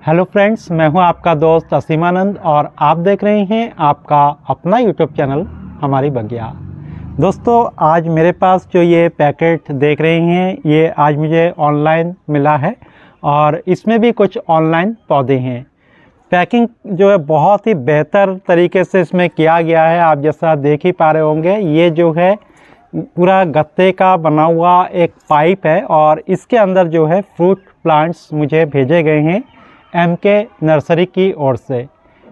Hello friends, मैं हूं आपका दोस्त असीमानंद और आप देख रहे हैं आपका अपना यूट्यूब चैनल हमारी बगिया। दोस्तों, आज मेरे पास जो ये पैकेट देख रहे हैं ये आज मुझे ऑनलाइन मिला है और इसमें भी कुछ ऑनलाइन पौधे हैं। पैकिंग जो है बहुत ही बेहतर तरीके से इसमें किया गया है। आप जैसा देख ही पा रहे होंगे, ये जो है पूरा गत्ते का बना हुआ एक पाइप है और इसके अंदर जो है फ्रूट प्लांट्स मुझे भेजे गए हैं एमके नर्सरी की ओर से।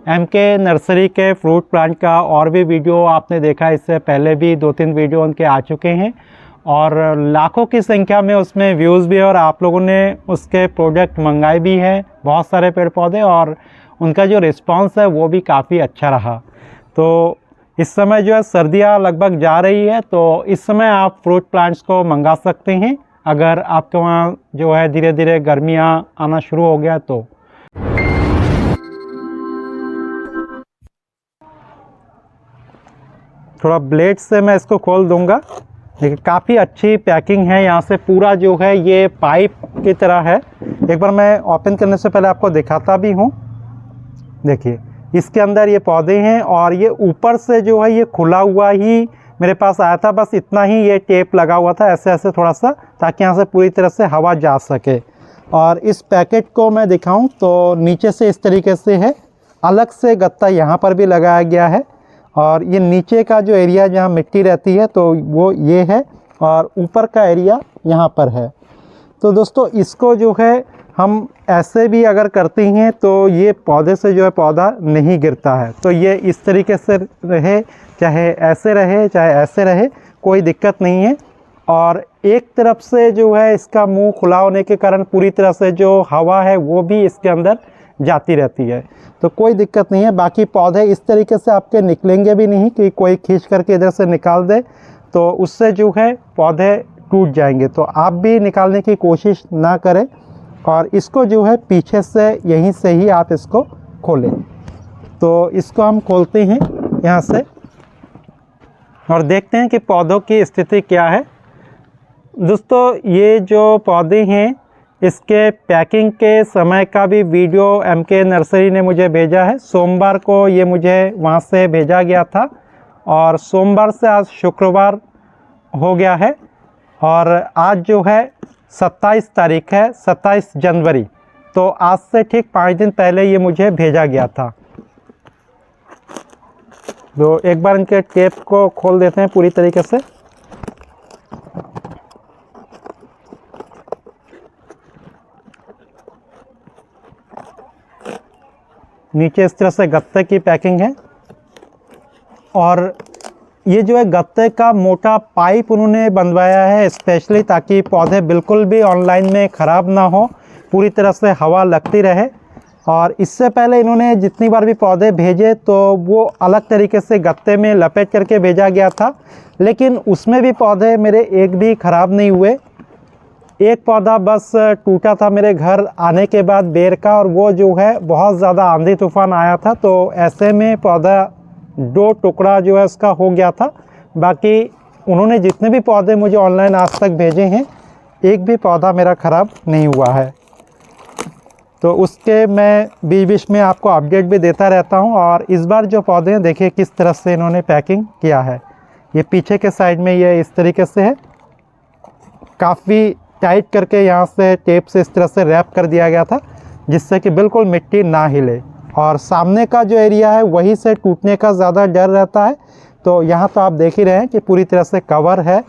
एमके नर्सरी के फ्रूट प्लांट का और भी वीडियो आपने देखा, इससे पहले भी 2-3 वीडियो उनके आ चुके हैं और लाखों की संख्या में उसमें व्यूज़ भी, और आप लोगों ने उसके प्रोडक्ट मंगाए भी हैं बहुत सारे पेड़ पौधे, और उनका जो रिस्पांस है वो भी काफ़ी अच्छा रहा। तो इस समय जो है सर्दियाँ लगभग जा रही है, तो इस समय आप फ्रूट प्लांट्स को मंगा सकते हैं अगर आपके वहाँ जो है धीरे धीरे गर्मियाँ आना शुरू हो गया तो। थोड़ा ब्लेड से मैं इसको खोल दूंगा। देखिए काफ़ी अच्छी पैकिंग है। यहाँ से पूरा जो है ये पाइप की तरह है। एक बार मैं ओपन करने से पहले आपको दिखाता भी हूँ। देखिए इसके अंदर ये पौधे हैं और ये ऊपर से जो है ये खुला हुआ ही मेरे पास आया था, बस इतना ही ये टेप लगा हुआ था ऐसे ऐसे थोड़ा सा, ताकि यहाँ से पूरी तरह से हवा जा सके। और इस पैकेट को मैं दिखाऊं तो नीचे से इस तरीके से है, अलग से गत्ता यहाँ पर भी लगाया गया है और ये नीचे का जो एरिया जहाँ मिट्टी रहती है तो वो ये है और ऊपर का एरिया यहाँ पर है। तो दोस्तों इसको जो है हम ऐसे भी अगर करते हैं तो ये पौधे से जो है पौधा नहीं गिरता है। तो ये इस तरीके से रहे, चाहे ऐसे रहे चाहे ऐसे रहे, कोई दिक्कत नहीं है। और एक तरफ से जो है इसका मुंह खुला होने के कारण पूरी तरह से जो हवा है वो भी इसके अंदर जाती रहती है, तो कोई दिक्कत नहीं है। बाकी पौधे इस तरीके से आपके निकलेंगे भी नहीं कि कोई खींच करके इधर से निकाल दे, तो उससे जो है पौधे टूट जाएंगे। तो आप भी निकालने की कोशिश ना करें और इसको जो है पीछे से यहीं से ही आप इसको खोलें। तो इसको हम खोलते हैं यहाँ से और देखते हैं कि पौधों की स्थिति क्या है। दोस्तों ये जो पौधे हैं इसके पैकिंग के समय का भी वीडियो एमके नर्सरी ने मुझे भेजा है। सोमवार को ये मुझे वहाँ से भेजा गया था और सोमवार से आज शुक्रवार हो गया है और आज जो है 27 तारीख है, 27 जनवरी। तो आज से ठीक 5 दिन पहले ये मुझे भेजा गया था। तो एक बार इनके टेप को खोल देते हैं पूरी तरीके से। नीचे इस तरह से गत्ते की पैकिंग है और ये जो है गत्ते का मोटा पाइप उन्होंने बनवाया है स्पेशली, ताकि पौधे बिल्कुल भी ऑनलाइन में ख़राब ना हो, पूरी तरह से हवा लगती रहे। और इससे पहले इन्होंने जितनी बार भी पौधे भेजे तो वो अलग तरीके से गत्ते में लपेट करके भेजा गया था, लेकिन उसमें भी पौधे मेरे एक भी ख़राब नहीं हुए। एक पौधा बस टूटा था मेरे घर आने के बाद बेर का, और वो जो है बहुत ज़्यादा आंधी तूफान आया था तो ऐसे में पौधा 2 टुकड़ा जो है उसका हो गया था। बाकी उन्होंने जितने भी पौधे मुझे ऑनलाइन आज तक भेजे हैं एक भी पौधा मेरा ख़राब नहीं हुआ है। तो उसके मैं बीच बीच में आपको अपडेट भी देता रहता हूं। और इस बार जो पौधे हैं देखिए किस तरह से इन्होंने पैकिंग किया है। ये पीछे के साइड में ये इस तरीके से है, काफ़ी टाइट करके यहाँ से टेप से इस तरह से रैप कर दिया गया था जिससे कि बिल्कुल मिट्टी ना हिले। और सामने का जो एरिया है वहीं से टूटने का ज़्यादा डर रहता है। तो यहाँ तो आप देख ही रहे हैं कि पूरी तरह से कवर है।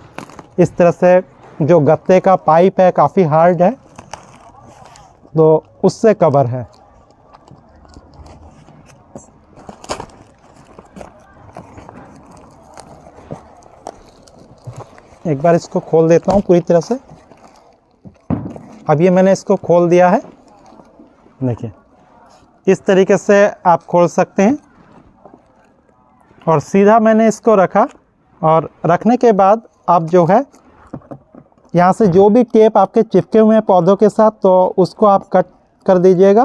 इस तरह से जो गत्ते का पाइप है काफ़ी हार्ड है, तो उससे कवर है। एक बार इसको खोल देता हूँ पूरी तरह से। अब ये मैंने इसको खोल दिया है, देखिए इस तरीके से आप खोल सकते हैं। और सीधा मैंने इसको रखा और रखने के बाद आप जो है यहाँ से जो भी टेप आपके चिपके हुए हैं पौधों के साथ तो उसको आप कट कर दीजिएगा,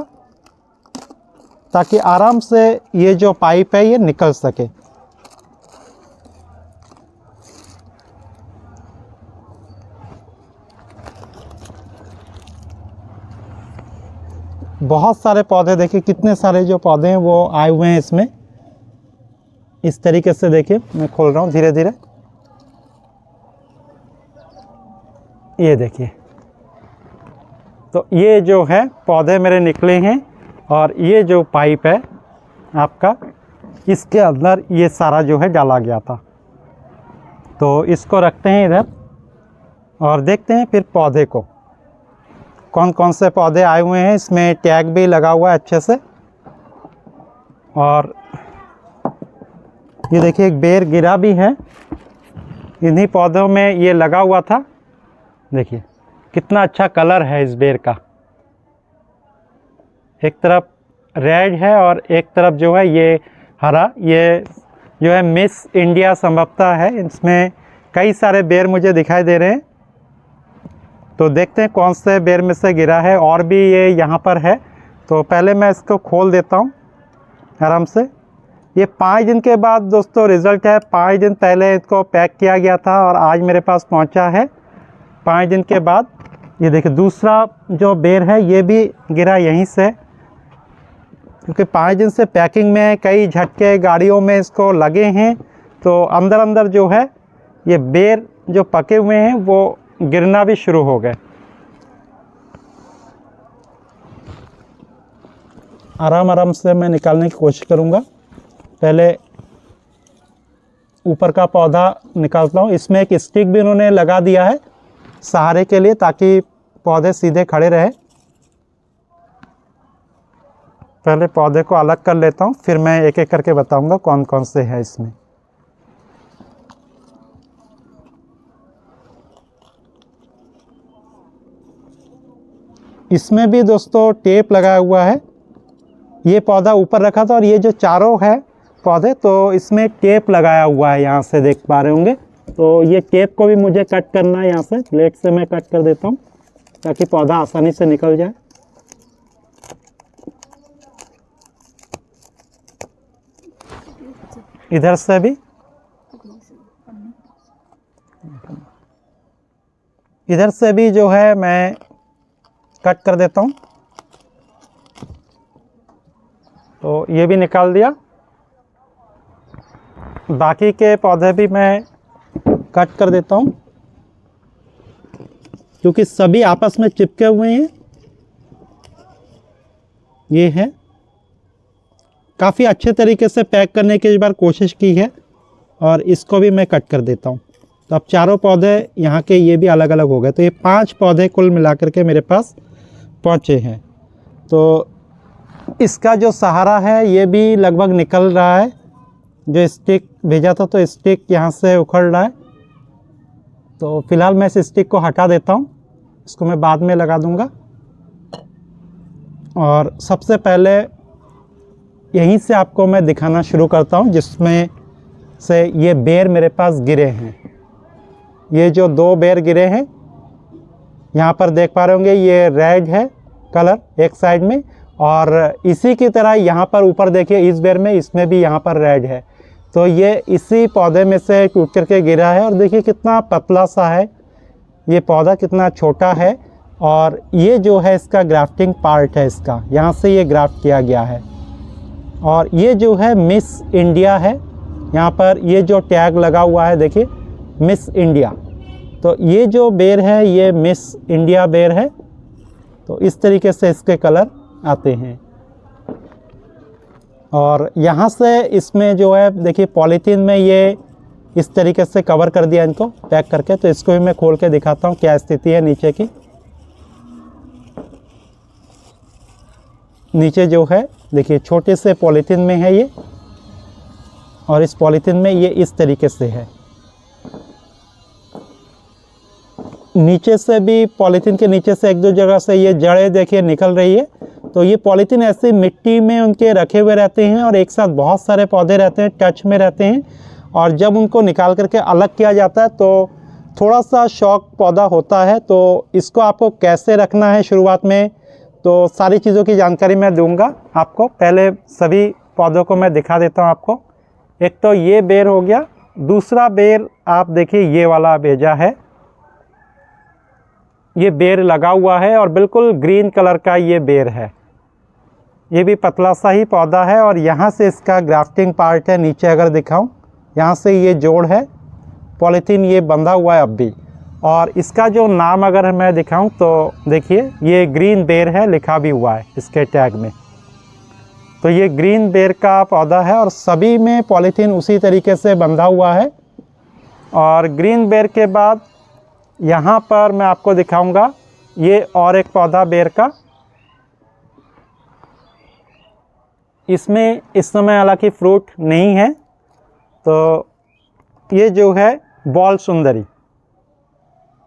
ताकि आराम से ये जो पाइप है ये निकल सके। बहुत सारे पौधे, देखिए कितने सारे जो पौधे हैं वो आए हुए हैं इसमें। इस तरीके से देखिए, मैं खोल रहा हूँ धीरे धीरे। ये देखिए, तो ये जो है पौधे मेरे निकले हैं, और ये जो पाइप है आपका, इसके अंदर ये सारा जो है डाला गया था। तो इसको रखते हैं इधर और देखते हैं फिर पौधे को, कौन कौन से पौधे आए हुए हैं। इसमें टैग भी लगा हुआ है अच्छे से। और ये देखिए एक बेर गिरा भी है, इन्हीं पौधों में ये लगा हुआ था। देखिए कितना अच्छा कलर है इस बेर का, एक तरफ रेड है और एक तरफ जो है ये हरा। ये जो है मिस इंडिया संभवतः है, इसमें कई सारे बेर मुझे दिखाई दे रहे हैं। तो देखते हैं कौन से बेर में से गिरा है, और भी ये यहाँ पर है। तो पहले मैं इसको खोल देता हूँ आराम से। ये 5 दिन के बाद दोस्तों रिज़ल्ट है। 5 दिन पहले इसको पैक किया गया था और आज मेरे पास पहुँचा है 5 दिन के बाद। ये देखिए दूसरा जो बेर है ये भी गिरा यहीं से, क्योंकि 5 दिन से पैकिंग में कई झटके गाड़ियों में इसको लगे हैं। तो अंदर अंदर जो है ये बेर जो पके हुए हैं वो गिरना भी शुरू हो गए। आराम आराम से मैं निकालने की कोशिश करूँगा। पहले ऊपर का पौधा निकालता हूँ। इसमें एक स्टिक भी उन्होंने लगा दिया है सहारे के लिए, ताकि पौधे सीधे खड़े रहे। पहले पौधे को अलग कर लेता हूँ, फिर मैं एक एक करके बताऊँगा कौन कौन से हैं इसमें। इसमें भी दोस्तों टेप लगाया हुआ है। ये पौधा ऊपर रखा था और ये जो चारों है पौधे, तो इसमें टेप लगाया हुआ है, यहाँ से देख पा रहे होंगे। तो ये टेप को भी मुझे कट करना है, यहाँ से ब्लेड से मैं कट कर देता हूँ ताकि पौधा आसानी से निकल जाए। इधर से भी, इधर से भी जो है मैं कट कर देता हूँ। तो ये भी निकाल दिया। बाकी के पौधे भी मैं कट कर देता हूँ, क्योंकि सभी आपस में चिपके हुए हैं। ये है, काफ़ी अच्छे तरीके से पैक करने की इस बार कोशिश की है, और इसको भी मैं कट कर देता हूँ। तो अब चारों पौधे यहाँ के ये भी अलग अलग हो गए। तो ये 5 पौधे कुल मिलाकर के मेरे पास पहुँचे हैं। तो इसका जो सहारा है ये भी लगभग निकल रहा है। जो स्टिक भेजा था तो स्टिक यहाँ से उखड़ रहा है। तो फिलहाल मैं इस स्टिक को हटा देता हूँ, इसको मैं बाद में लगा दूँगा। और सबसे पहले यहीं से आपको मैं दिखाना शुरू करता हूँ, जिसमें से ये बेर मेरे पास गिरे हैं। ये जो 2 बेर गिरे हैं, यहाँ पर देख पा रहे होंगे, ये रेड है कलर एक साइड में, और इसी की तरह यहाँ पर ऊपर देखिए इस बेर में, इसमें भी यहाँ पर रेड है। तो ये इसी पौधे में से टूट करके गिरा है। और देखिए कितना पतला सा है ये पौधा, कितना छोटा है। और ये जो है इसका ग्राफ्टिंग पार्ट है, इसका यहाँ से ये ग्राफ्ट किया गया है। और ये जो है मिस इंडिया है, यहाँ पर ये जो टैग लगा हुआ है देखिए मिस इंडिया। तो ये जो बेर है ये मिस इंडिया बेर है। तो इस तरीके से इसके कलर आते हैं। और यहाँ से इसमें जो है देखिए पॉलीथीन में ये इस तरीके से कवर कर दिया इनको पैक करके। तो इसको भी मैं खोल के दिखाता हूँ क्या स्थिति है नीचे की। नीचे जो है देखिए छोटे से पॉलीथीन में है ये, और इस पॉलीथीन में ये इस तरीके से है। नीचे से भी पॉलीथीन के नीचे से 1-2 जगह से ये जड़ें देखिए निकल रही है। तो ये पॉलीथीन ऐसे मिट्टी में उनके रखे हुए रहते हैं, और एक साथ बहुत सारे पौधे रहते हैं, टच में रहते हैं। और जब उनको निकाल करके अलग किया जाता है तो थोड़ा सा शॉक पौधा होता है। तो इसको आपको कैसे रखना है शुरुआत में, तो सारी चीज़ों की जानकारी मैं दूंगा आपको। पहले सभी पौधों को मैं दिखा देता हूँ आपको। एक तो ये बेर हो गया, दूसरा बेर आप देखिए ये वाला भेजा है, ये बेर लगा हुआ है और बिल्कुल ग्रीन कलर का ये बेर है। ये भी पतला सा ही पौधा है और यहाँ से इसका ग्राफ्टिंग पार्ट है। नीचे अगर दिखाऊं, यहाँ से ये जोड़ है, पॉलीथीन ये बंधा हुआ है अब भी। और इसका जो नाम अगर मैं दिखाऊं तो देखिए, ये ग्रीन बेर है, लिखा भी हुआ है इसके टैग में। तो ये ग्रीन बेर का पौधा है और सभी में पॉलीथीन उसी तरीके से बंधा हुआ है। और ग्रीन बेर के बाद यहाँ पर मैं आपको दिखाऊंगा ये और एक पौधा बेर का। इसमें इस समय हालांकि फ्रूट नहीं है। तो ये जो है बॉल सुंदरी,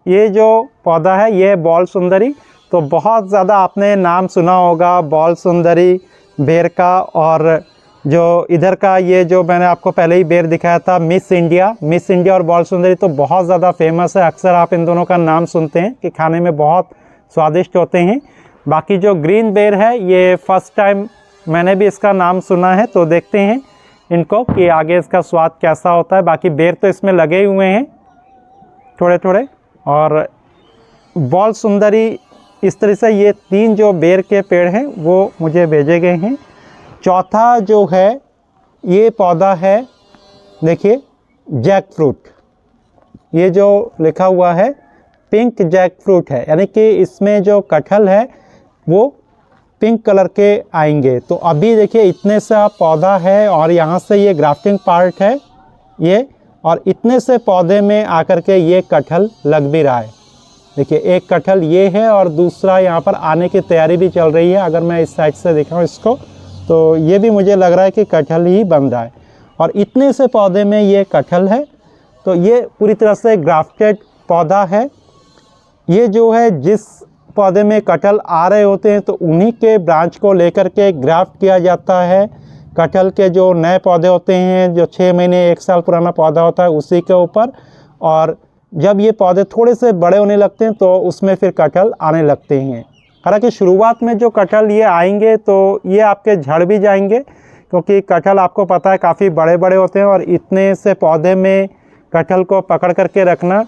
ये जो पौधा है ये बॉल सुंदरी। तो बहुत ज़्यादा आपने नाम सुना होगा बॉल सुंदरी बेर का। और जो इधर का ये जो मैंने आपको पहले ही बेर दिखाया था मिस इंडिया और बॉल सुंदरी, तो बहुत ज़्यादा फेमस है। अक्सर आप इन दोनों का नाम सुनते हैं कि खाने में बहुत स्वादिष्ट होते हैं। बाकी जो ग्रीन बेर है ये फर्स्ट टाइम मैंने भी इसका नाम सुना है। तो देखते हैं इनको कि आगे इसका स्वाद कैसा होता है। बाकी बेर तो इसमें लगे हुए हैं थोड़े थोड़े। और बॉल सुंदरी इस तरह से ये 3 जो बेर के पेड़ हैं वो मुझे भेजे गए हैं। चौथा जो है ये पौधा है, देखिए जैक फ्रूट। ये जो लिखा हुआ है पिंक जैक फ्रूट है, यानी कि इसमें जो कटहल है वो पिंक कलर के आएंगे। तो अभी देखिए इतने सा पौधा है और यहाँ से ये ग्राफ्टिंग पार्ट है ये, और इतने से पौधे में आकर के ये कटहल लग भी रहा है। देखिए एक कटहल ये है और दूसरा यहाँ पर आने की तैयारी भी चल रही है। अगर मैं इस साइड से दिखाऊँ इसको तो ये भी मुझे लग रहा है कि कटहल ही बन रहा है। और इतने से पौधे में ये कटहल है। तो ये पूरी तरह से ग्राफ्टेड पौधा है। ये जो है जिस पौधे में कटहल आ रहे होते हैं तो उन्हीं के ब्रांच को लेकर के ग्राफ्ट किया जाता है। कटहल के जो नए पौधे होते हैं, जो 6 महीने 1 साल पुराना पौधा होता है उसी के ऊपर, और जब ये पौधे थोड़े से बड़े होने लगते हैं तो उसमें फिर कटहल आने लगते हैं। हालांकि शुरुआत में जो कटहल ये आएंगे तो ये आपके झड़ भी जाएंगे, क्योंकि कटहल आपको पता है काफ़ी बड़े बड़े होते हैं और इतने से पौधे में कटहल को पकड़ करके रखना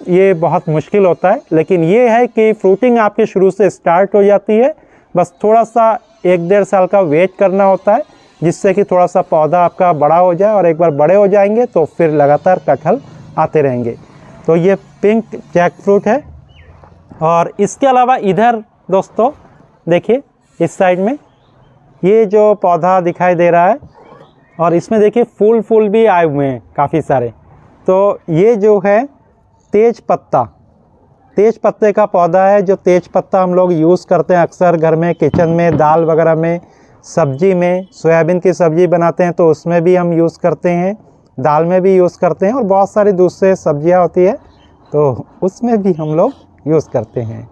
ये बहुत मुश्किल होता है। लेकिन ये है कि फ्रूटिंग आपकी शुरू से स्टार्ट हो जाती है। बस थोड़ा सा 1-1.5 साल का वेट करना होता है, जिससे कि थोड़ा सा पौधा आपका बड़ा हो जाए, और एक बार बड़े हो जाएंगे तो फिर लगातार कटहल आते रहेंगे। तो ये पिंक जैक फ्रूट है। और इसके अलावा इधर दोस्तों देखिए इस साइड में ये जो पौधा दिखाई दे रहा है, और इसमें देखिए फूल भी आए हुए हैं काफ़ी सारे। तो ये जो है तेज पत्ते का पौधा है। जो तेज पत्ता हम लोग यूज़ करते हैं अक्सर घर में, किचन में, दाल वगैरह में, सब्जी में, सोयाबीन की सब्ज़ी बनाते हैं तो उसमें भी हम यूज़ करते हैं, दाल में भी यूज़ करते हैं, और बहुत सारी दूसरे सब्जियां होती है तो उसमें भी हम लोग यूज़ करते हैं।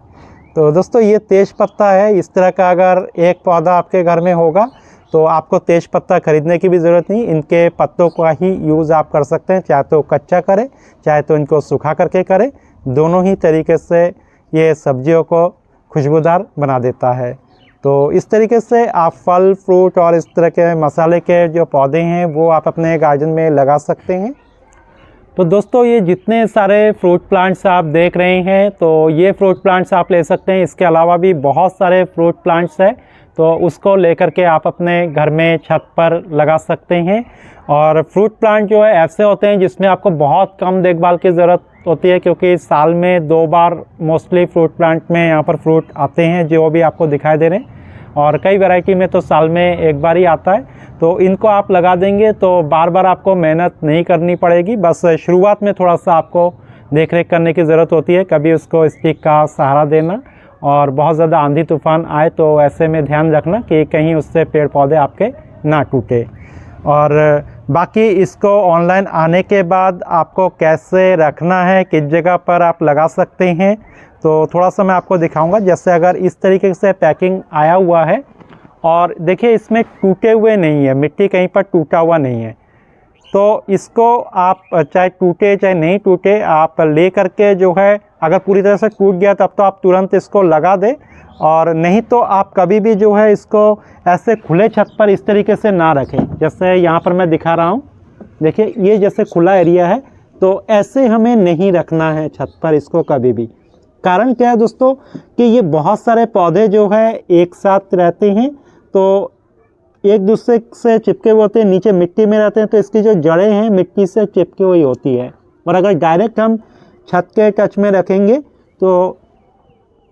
तो दोस्तों ये तेज पत्ता है। इस तरह का अगर एक पौधा आपके घर में होगा तो आपको तेज पत्ता खरीदने की भी ज़रूरत नहीं, इनके पत्तों का ही यूज़ आप कर सकते हैं। चाहे तो कच्चा करें, चाहे तो इनको सुखा करके करें, दोनों ही तरीके से ये सब्जियों को खुशबूदार बना देता है। तो इस तरीके से आप फल, फ्रूट और इस तरह के मसाले के जो पौधे हैं वो आप अपने गार्डन में लगा सकते हैं। तो दोस्तों ये जितने सारे फ्रूट प्लांट्स आप देख रहे हैं तो ये फ्रूट प्लांट्स आप ले सकते हैं। इसके अलावा भी बहुत सारे फ्रूट प्लांट्स हैं, तो उसको लेकर के आप अपने घर में छत पर लगा सकते हैं। और फ्रूट प्लांट जो है ऐसे होते हैं जिसमें आपको बहुत कम देखभाल की ज़रूरत होती है, क्योंकि साल में 2 बार मोस्टली फ्रूट प्लांट में यहाँ पर फ्रूट आते हैं जो भी आपको दिखाई दे रहे हैं, और कई वैरायटी में तो साल में 1 बार ही आता है। तो इनको आप लगा देंगे तो बार बार आपको मेहनत नहीं करनी पड़ेगी। बस शुरुआत में थोड़ा सा आपको देख रेख करने की ज़रूरत होती है, कभी उसको स्टिक का सहारा देना, और बहुत ज़्यादा आंधी तूफान आए तो ऐसे में ध्यान रखना कि कहीं उससे पेड़ पौधे आपके ना टूटे। और बाकी इसको ऑनलाइन आने के बाद आपको कैसे रखना है, किस जगह पर आप लगा सकते हैं, तो थोड़ा सा मैं आपको दिखाऊंगा। जैसे अगर इस तरीके से पैकिंग आया हुआ है और देखिए इसमें टूटे हुए नहीं है, मिट्टी कहीं पर टूटा हुआ नहीं है, तो इसको आप चाहे टूटे चाहे नहीं टूटे आप ले करके जो है, अगर पूरी तरह से टूट गया तब तो आप तुरंत इसको लगा दें, और नहीं तो आप कभी भी जो है इसको ऐसे खुले छत पर इस तरीके से ना रखें। जैसे यहाँ पर मैं दिखा रहा हूँ, देखिए ये जैसे खुला एरिया है, तो ऐसे हमें नहीं रखना है छत पर इसको कभी भी। कारण क्या है दोस्तों कि ये बहुत सारे पौधे जो है एक साथ रहते हैं, तो एक दूसरे से चिपके हुए होते हैं, नीचे मिट्टी में रहते हैं, तो इसकी जो जड़ें हैं मिट्टी से चिपकी हुई होती है। और अगर डायरेक्ट हम छत के टच में रखेंगे तो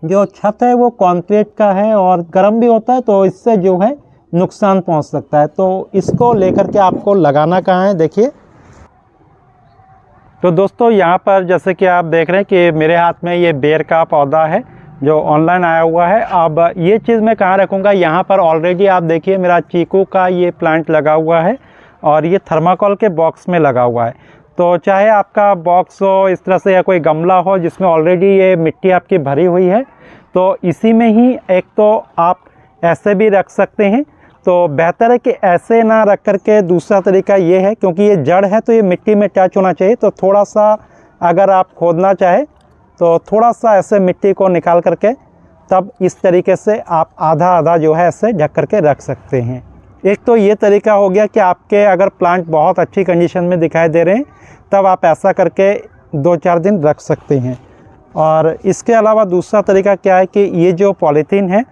जो छत है वो कंक्रीट का है और गर्म भी होता है, तो इससे जो है नुकसान पहुंच सकता है। तो इसको लेकर के आपको लगाना कहाँ है, देखिए। तो दोस्तों यहाँ पर जैसे कि आप देख रहे हैं कि मेरे हाथ में ये बेर का पौधा है जो ऑनलाइन आया हुआ है। अब ये चीज़ मैं कहाँ रखूँगा, यहाँ पर ऑलरेडी आप देखिए मेरा चीकू का ये प्लांट लगा हुआ है और ये थर्माकोल के बॉक्स में लगा हुआ है। तो चाहे आपका बॉक्स हो इस तरह से या कोई गमला हो जिसमें ऑलरेडी ये मिट्टी आपकी भरी हुई है, तो इसी में ही एक तो आप ऐसे भी रख सकते हैं। तो बेहतर है कि ऐसे ना रख करके दूसरा तरीका ये है, क्योंकि ये जड़ है तो ये मिट्टी में टच होना चाहिए। तो थोड़ा सा अगर आप खोदना चाहे तो थोड़ा सा ऐसे मिट्टी को निकाल करके तब इस तरीके से आप आधा आधा जो है ऐसे ढक करके रख सकते हैं। एक तो ये तरीका हो गया कि आपके अगर प्लांट बहुत अच्छी कंडीशन में दिखाई दे रहे हैं तब आप ऐसा करके 2-4 दिन रख सकते हैं। और इसके अलावा दूसरा तरीका क्या है कि ये जो पॉलीथीन है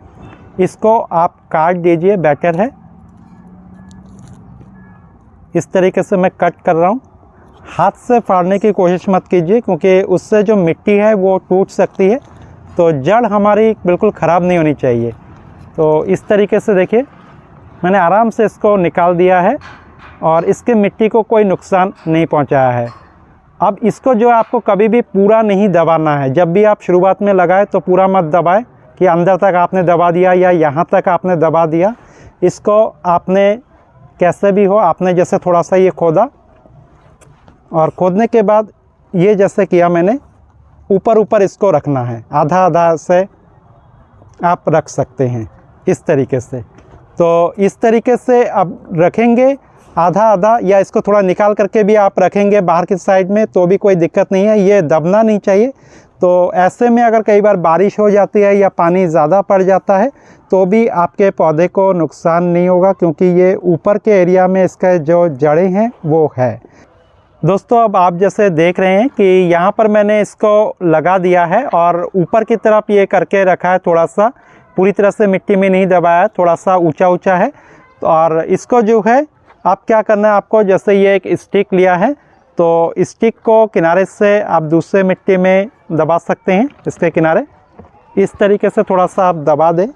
इसको आप काट दीजिए, बेटर है। इस तरीके से मैं कट कर रहा हूँ। हाथ से फाड़ने की कोशिश मत कीजिए क्योंकि उससे जो मिट्टी है वो टूट सकती है, तो जड़ हमारी बिल्कुल ख़राब नहीं होनी चाहिए। तो इस तरीके से देखिए मैंने आराम से इसको निकाल दिया है और इसके मिट्टी को कोई नुकसान नहीं पहुंचाया है। अब इसको जो आपको कभी भी पूरा नहीं दबाना है। जब भी आप शुरुआत में लगाएं तो पूरा मत दबाएं कि अंदर तक आपने दबा दिया या यहाँ तक आपने दबा दिया। इसको आपने कैसे भी हो, आपने जैसे थोड़ा सा ये खोदा और खोदने के बाद ये जैसे किया मैंने, ऊपर ऊपर इसको रखना है, आधा आधा से आप रख सकते हैं इस तरीके से। तो इस तरीके से अब रखेंगे आधा आधा, या इसको थोड़ा निकाल करके भी आप रखेंगे बाहर की साइड में तो भी कोई दिक्कत नहीं है, ये दबना नहीं चाहिए। तो ऐसे में अगर कई बार बारिश हो जाती है या पानी ज़्यादा पड़ जाता है तो भी आपके पौधे को नुकसान नहीं होगा, क्योंकि ये ऊपर के एरिया में इसका जो जड़ें हैं वो है। दोस्तों अब आप जैसे देख रहे हैं कि यहाँ पर मैंने इसको लगा दिया है और ऊपर की तरफ ये करके रखा है, थोड़ा सा पूरी तरह से मिट्टी में नहीं दबाया, थोड़ा सा ऊंचा ऊंचा है। तो और इसको जो है आप क्या करना है, आपको जैसे ये एक स्टिक लिया है तो स्टिक को किनारे से आप दूसरे मिट्टी में दबा सकते हैं, इसके किनारे इस तरीके से थोड़ा सा आप दबा दें।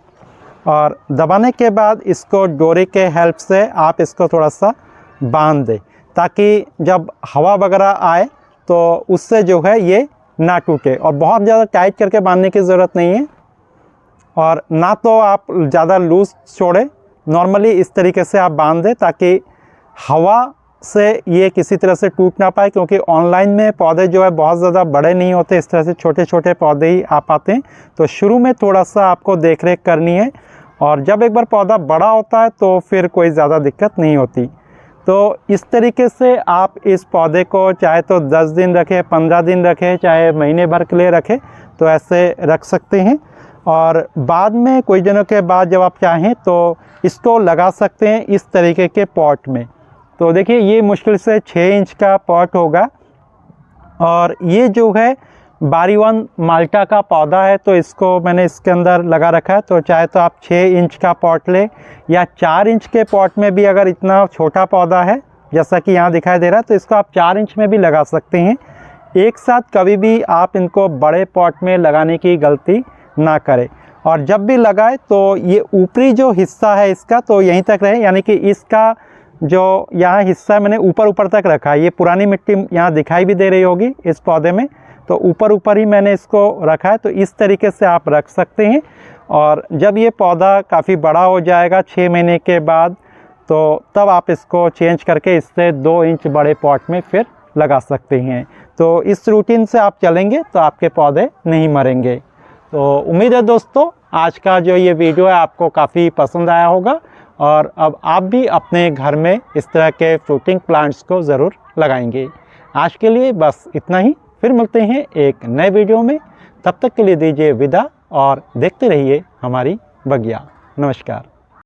और दबाने के बाद इसको डोरी के हेल्प से आप इसको थोड़ा सा बांध दें, ताकि जब हवा वगैरह आए तो उससे जो है ये ना टूटे। और बहुत ज़्यादा टाइट करके बांधने की ज़रूरत नहीं है और ना तो आप ज़्यादा लूज़ छोड़ें, नॉर्मली इस तरीके से आप बांध दें ताकि हवा से ये किसी तरह से टूट ना पाए। क्योंकि ऑनलाइन में पौधे जो है बहुत ज़्यादा बड़े नहीं होते, इस तरह से छोटे छोटे पौधे ही आ पाते हैं। तो शुरू में थोड़ा सा आपको देख रेख करनी है और जब एक बार पौधा बड़ा होता है तो फिर कोई ज़्यादा दिक्कत नहीं होती। तो इस तरीके से आप इस पौधे को चाहे तो 10 दिन रखें, 15 दिन रखें, चाहे महीने भर के लिए रखें, तो ऐसे रख सकते हैं। और बाद में कुछ दिनों के बाद जब आप चाहें तो इसको लगा सकते हैं इस तरीके के पॉट में। तो देखिए ये मुश्किल से 6 इंच का पॉट होगा और ये जो है बारीवन माल्टा का पौधा है, तो इसको मैंने इसके अंदर लगा रखा है। तो चाहे तो आप 6 इंच का पॉट लें या 4 इंच के पॉट में भी, अगर इतना छोटा पौधा है जैसा कि यहाँ दिखाई दे रहा है, तो इसको आप 4 इंच में भी लगा सकते हैं। एक साथ कभी भी आप इनको बड़े पॉट में लगाने की गलती ना करें। और जब भी लगाए तो ये ऊपरी जो हिस्सा है इसका तो यहीं तक रहे, यानी कि इसका जो यहाँ हिस्सा मैंने ऊपर ऊपर तक रखा है। ये पुरानी मिट्टी यहाँ दिखाई भी दे रही होगी इस पौधे में, तो ऊपर ऊपर ही मैंने इसको रखा है। तो इस तरीके से आप रख सकते हैं। और जब ये पौधा काफ़ी बड़ा हो जाएगा 6 महीने के बाद, तो तब आप इसको चेंज करके इससे 2 इंच बड़े पॉट में फिर लगा सकते हैं। तो इस रूटीन से आप चलेंगे तो आपके पौधे नहीं मरेंगे। तो उम्मीद है दोस्तों आज का जो ये वीडियो है आपको काफ़ी पसंद आया होगा और अब आप भी अपने घर में इस तरह के फ्रूटिंग प्लांट्स को ज़रूर लगाएंगे। आज के लिए बस इतना ही, फिर मिलते हैं एक नए वीडियो में। तब तक के लिए दीजिए विदा और देखते रहिए हमारी बगिया। नमस्कार।